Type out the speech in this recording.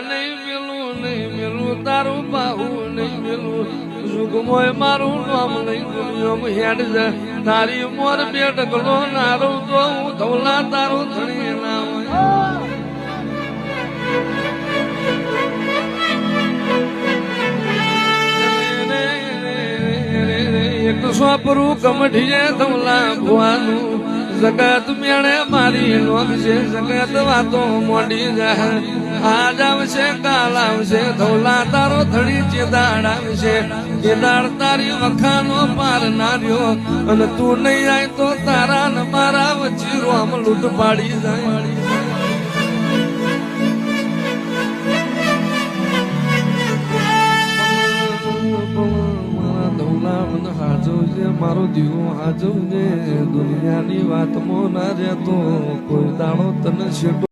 નહીં મેલું તારું બાહું નહીં મેલું સુગમોય મારું નામ નહીં દુનિયામાં હેડ જાય તારી મોર બેટકલો નારું તો હું ધવલા તારું ધણી ના હોય એક સોપરું કમઠીએ ધવલા ભુવાનું જગત મેળે મારી નોંધ છે જગત વાતો મોડી જાય આજ આવશે કાલ આવશે ધોલા તારો ધડી ચેદાડ આવશે ચેદાડ તારી વખાનો પાર ના રહ્યો અને તું નહીં જાય તો તારા ને મારા વચ્ચે રોમ લૂંટ પાડી જાય મારો દીવો હાજવજે દુનિયાની વાતમાં ના રહેતો કોઈ દાડો તને છેટો